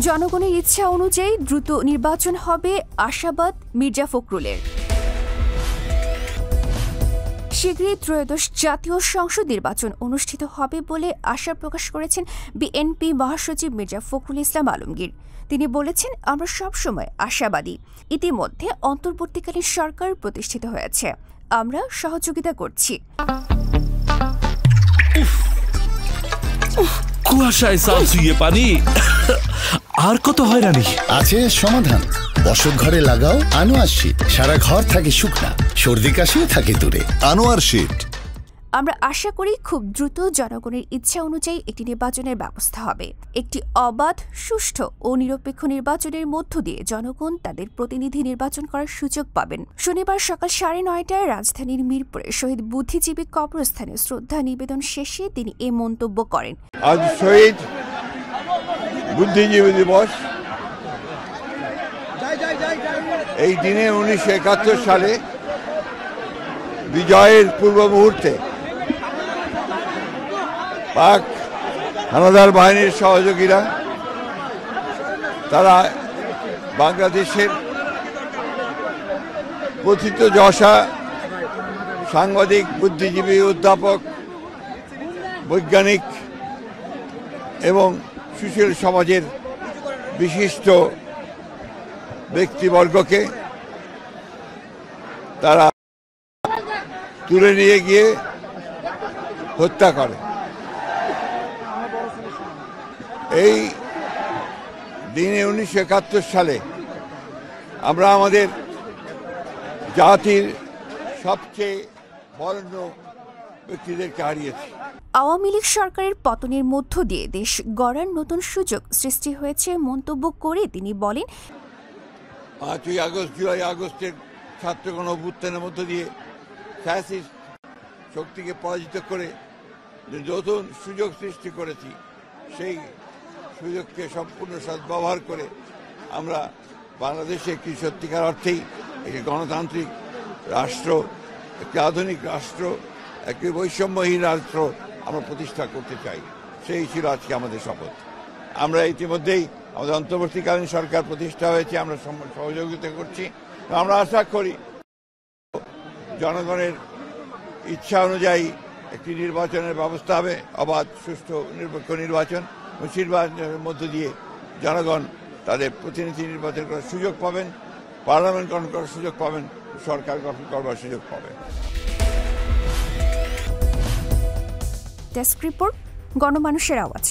জনগণের ইচ্ছা অনুযায়ী দ্রুত নির্বাচন হবে আশাবাদ মির্জা ফখরুলের। শীঘ্রই ত্রয়োদশ জাতীয় সংসদ নির্বাচন অনুষ্ঠিত হবে বলে আশা প্রকাশ করেছেন বিএনপি মহাসচিব মির্জা ফখরুল ইসলাম আলমগীর। তিনি বলেছেন, আমরা সবসময় আশাবাদী। ইতিমধ্যে অন্তর্বর্তীকালীন সরকার প্রতিষ্ঠিত হয়েছে, আমরা সহযোগিতা করছি। কুয়াশায় সালসুইয়ে পানি আর কত হয়রানি আছে সমাধান। বসত ঘরে লাগাও আনোয়ার শীট, সারা ঘর থাকে শুকনা, সর্দি কাশিও থাকে দূরে। আনোয়ার শীট। আমরা আশা করি খুব দ্রুত জনগণের ইচ্ছা অনুযায়ী একটি নির্বাচনের ব্যবস্থা হবে। একটি অবাধ, সুষ্ঠু ও নিরপেক্ষ নির্বাচনের মধ্য দিয়ে জনগণ তাদের প্রতিনিধি নির্বাচন করার সুযোগ পাবেন। শনিবার সকাল 9:30টায় রাজধানীর মিরপুরে শহীদ বুদ্ধিজীবী কবরস্থানে শ্রদ্ধা নিবেদন শেষে তিনি এ মন্তব্য করেন। আজ শহীদ বুদ্ধিজীবী দিবস। এই দিনে 1971 সালে বিজয়ের পূর্ব মুহূর্তে পাক হানাদার বাহিনীর সহযোগীরা তারা বাংলাদেশের প্রথিতযশা সাংবাদিক, বুদ্ধিজীবী, অধ্যাপক, বৈজ্ঞানিক এবং সুশীল সমাজের বিশিষ্ট ব্যক্তিবর্গকে তারা তুলে নিয়ে গিয়ে হত্যা করে। এই দিনে 1971 সালে আমরা আমাদের জাতির সবচেয়ে বরেণ্য ব্যক্তিদেরকে হারিয়েছি। আওয়ামী লীগ সরকারের পতনের মধ্য দিয়ে দেশ গড়ার নতুন সুযোগ সৃষ্টি হয়েছে মন্তব্য করে তিনি বলেন, 5ই আগস্ট, জুলাই আগস্টের ছাত্রগণ অভ্যুত্থানের মধ্য দিয়ে ফ্যাসিস্ট শক্তিকে পরাজিত করে যে নতুন সুযোগ সৃষ্টি করেছি, সেই সুযোগকে সম্পূর্ণ সদ্ব্যবহার করে আমরা বাংলাদেশে একটি সত্যিকার অর্থেই একটি গণতান্ত্রিক রাষ্ট্র, একটি আধুনিক রাষ্ট্র, একটি বৈষম্যহীন রাষ্ট্র আমরা প্রতিষ্ঠা করতে চাই। সেই ছিল আজকে আমাদের শপথ। আমরা ইতিমধ্যেই আমাদের অন্তর্বর্তীকালীন সরকার প্রতিষ্ঠা হয়েছে, আমরা সহযোগিতা করছি। আমরা আশা করি জনগণের ইচ্ছা অনুযায়ী একটি নির্বাচনের ব্যবস্থা হবে, অবাধ, সুষ্ঠু, নিরপেক্ষ নির্বাচন। নির্বাচনের মধ্য দিয়ে জনগণ তাদের প্রতিনিধি নির্বাচন করার সুযোগ পাবেন, পার্লামেন্ট গঠন করার সুযোগ পাবেন, সরকার গঠন করবার সুযোগ পাবেন। ডেস্ক রিপোর্ট, গণমানুষের আওয়াজ।